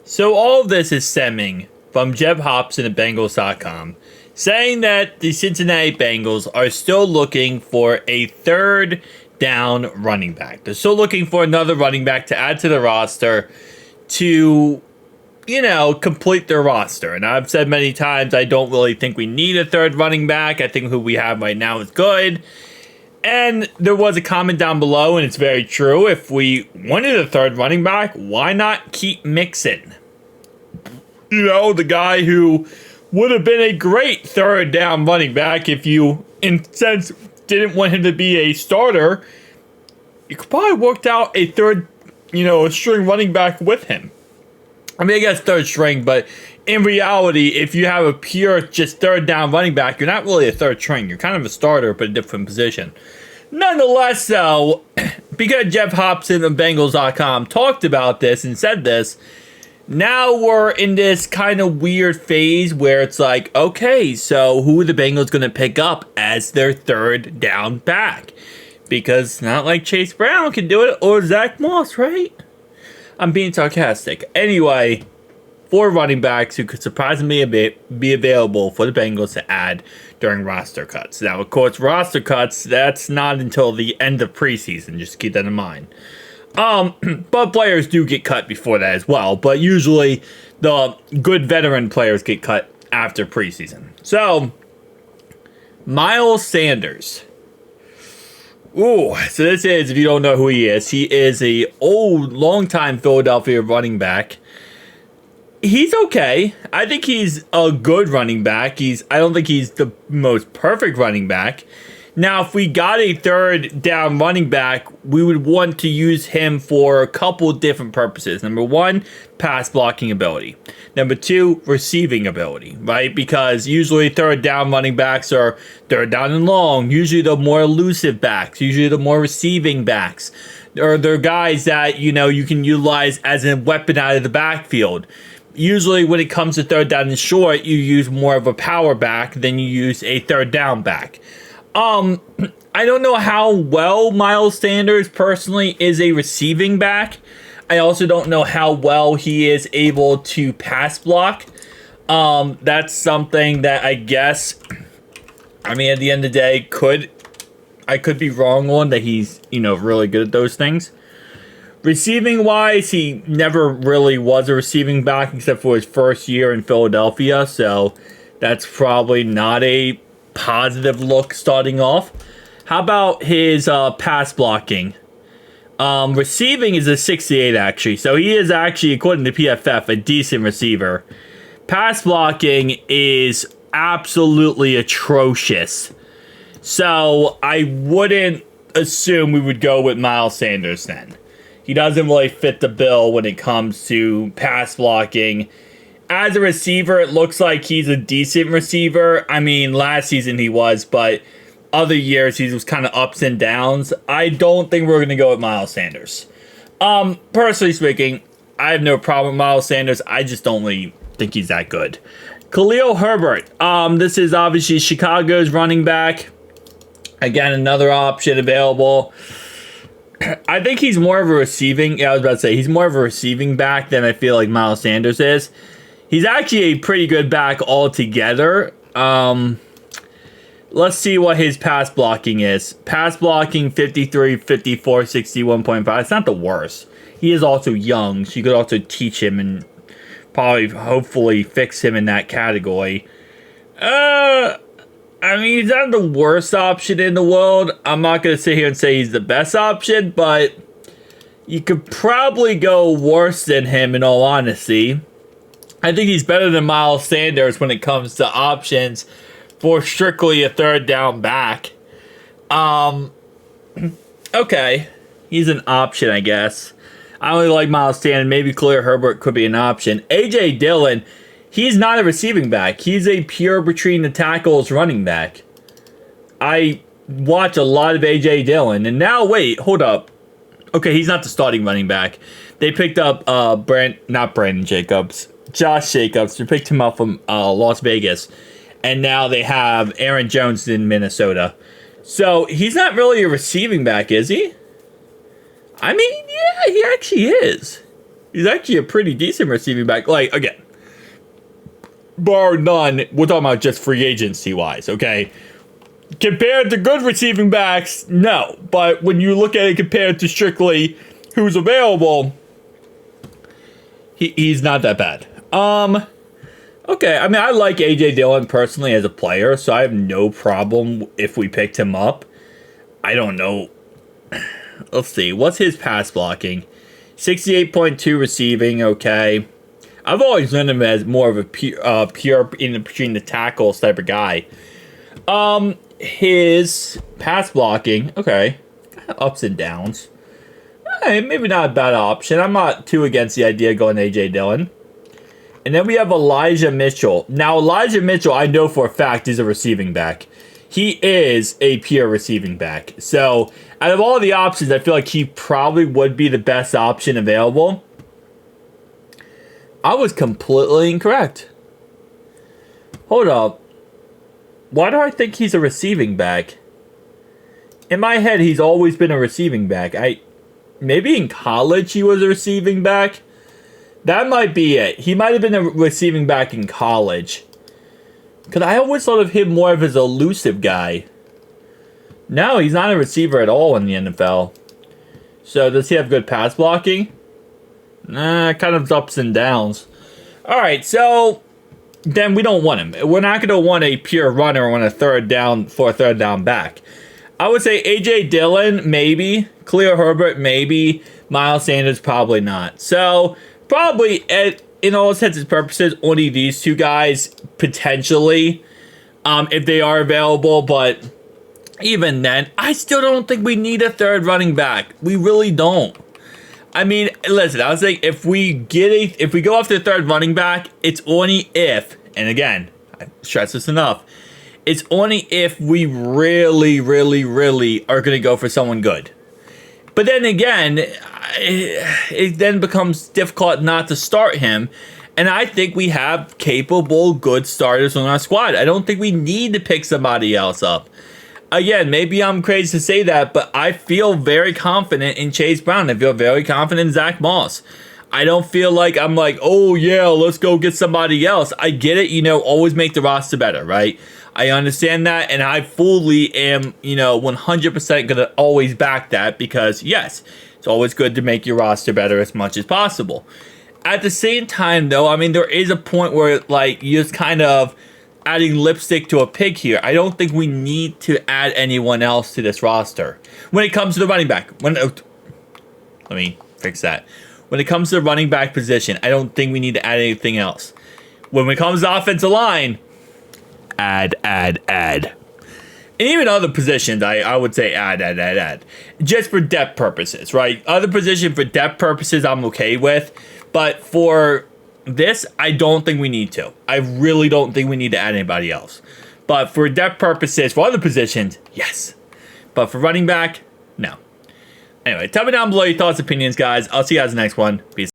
So all of this is stemming from Jeb Hobson at Bengals.com saying that the Cincinnati Bengals are still looking for a third down running back. They're still looking for another running back to add to the roster to, complete their roster. And I've said many times, I don't really think we need a third running back. I think who we have right now is good. And there was a comment down below, and it's very true. If we wanted a third running back, why not keep Mixon? The guy who would have been a great third down running back if you, in a sense, didn't want him to be a starter. You could probably worked out a third, a string running back with him. I mean, I guess third string, but in reality, if you have a pure just third down running back, you're not really a third string. You're kind of a starter, but a different position. Nonetheless, though, because Jeff Hobson of Bengals.com talked about this and said this, now we're in this kind of weird phase where it's like, okay, so who are the Bengals going to pick up as their third down back? Because not like Chase Brown can do it or Zach Moss, right? I'm being sarcastic. Anyway, 4 running backs who could surprisingly be available for the Bengals to add during roster cuts. Now, of course, roster cuts, that's not until the end of preseason. Just keep that in mind. But players do get cut before that as well. But usually the good veteran players get cut after preseason. So, Miles Sanders. Ooh, so this is, if you don't know who he is a long-time Philadelphia running back. He's okay. I think he's a good running back. I don't think he's the most perfect running back. Now, if we got a third down running back, we would want to use him for a couple different purposes. Number 1, pass blocking ability. Number 2, receiving ability, right? Because usually third down running backs are third down and long. Usually the more elusive backs. Usually the more receiving backs. Or they're guys that, you can utilize as a weapon out of the backfield. Usually when it comes to third down and short, you use more of a power back than you use a third down back. I don't know how well Miles Sanders personally is a receiving back. I also don't know how well he is able to pass block. That's something that I guess, at the end of the day, I could be wrong on that he's, really good at those things. Receiving wise, he never really was a receiving back except for his first year in Philadelphia. So that's probably not a positive look starting off. How about his pass blocking? Receiving is a 68 actually. So he is actually, according to PFF, a decent receiver. Pass blocking is absolutely atrocious. So I wouldn't assume we would go with Miles Sanders then. He doesn't really fit the bill when it comes to pass blocking. As a receiver, it looks like he's a decent receiver. Last season he was, but other years he was kind of ups and downs. I don't think we're going to go with Miles Sanders. Personally speaking, I have no problem with Miles Sanders. I just don't really think he's that good. Khalil Herbert. This is obviously Chicago's running back. Again, another option available. I think he's more of a receiving. I was about to say he's more of a receiving back than I feel like Miles Sanders is. He's actually a pretty good back altogether. Let's see what his pass blocking is. Pass blocking 53, 54, 61.5. It's not the worst. He is also young, so you could also teach him and probably hopefully fix him in that category. He's not the worst option in the world. I'm not going to sit here and say he's the best option, but you could probably go worse than him in all honesty. I think he's better than Miles Sanders when it comes to options for strictly a third down back. Okay. He's an option, I guess. I only like Miles Sanders. Maybe Khalil Herbert could be an option. A.J. Dillon, he's not a receiving back. He's a pure between the tackles running back. I watch a lot of A.J. Dillon. And now, wait, hold up. Okay, he's not the starting running back. They picked up not Brandon Jacobs. Josh Jacobs. They picked him up from Las Vegas. And now they have Aaron Jones in Minnesota. So he's not really a receiving back, is he? Yeah, he actually is. He's actually a pretty decent receiving back. Like, again, bar none, we're talking about just free agency-wise, okay? Compared to good receiving backs, no. But when you look at it compared to strictly who's available, he's not that bad. Okay, I mean, I like A.J. Dillon personally as a player, so I have no problem if we picked him up. I don't know. Let's see. What's his pass blocking? 68.2 receiving, okay. I've always known him as more of a pure in between the tackles type of guy. His pass blocking, okay. Ups and downs. Hey, maybe not a bad option. I'm not too against the idea of going A.J. Dillon. And then we have Elijah Mitchell. Now, Elijah Mitchell, I know for a fact, is a receiving back. He is a pure receiving back. So, out of all the options, I feel like he probably would be the best option available. I was completely incorrect. Hold up. Why do I think he's a receiving back? In my head, he's always been a receiving back. Maybe in college he was a receiving back. That might be it. He might have been a receiving back in college. Because I always thought of him more of as an elusive guy. No, he's not a receiver at all in the NFL. So, does he have good pass blocking? Nah, kind of ups and downs. Alright, so then we don't want him. We're not going to want a pure runner on a third down for a third down back. I would say A.J. Dillon, maybe. Khalil Herbert, maybe. Miles Sanders, probably not. So, probably, in all intents and purposes, only these two guys, potentially, if they are available. But even then, I still don't think we need a third running back. We really don't. I mean, listen, I was saying, if we go after the third running back, it's only if, and again, I stress this enough, it's only if we really, really, really are going to go for someone good. But then again, it then becomes difficult not to start him. And I think we have capable, good starters on our squad. I don't think we need to pick somebody else up. Again, maybe I'm crazy to say that, but I feel very confident in Chase Brown. I feel very confident in Zach Moss. I don't feel like I'm like, oh yeah, let's go get somebody else. I get it, always make the roster better, right? I understand that, and I fully am, 100% going to always back that because, yes, it's always good to make your roster better as much as possible. At the same time, though, I mean, there is a point where, like, you just kind of adding lipstick to a pig here. I don't think we need to add anyone else to this roster. When it comes to the running back, let me fix that. When it comes to the running back position, I don't think we need to add anything else. When it comes to offensive line, add. And even other positions, I would say add. Just for depth purposes, right? Other position for depth purposes, I'm okay with. But for this, I don't think we need to. I really don't think we need to add anybody else. But for depth purposes, for other positions, yes. But for running back, no. Anyway, tell me down below your thoughts, opinions, guys. I'll see you guys in the next one. Peace.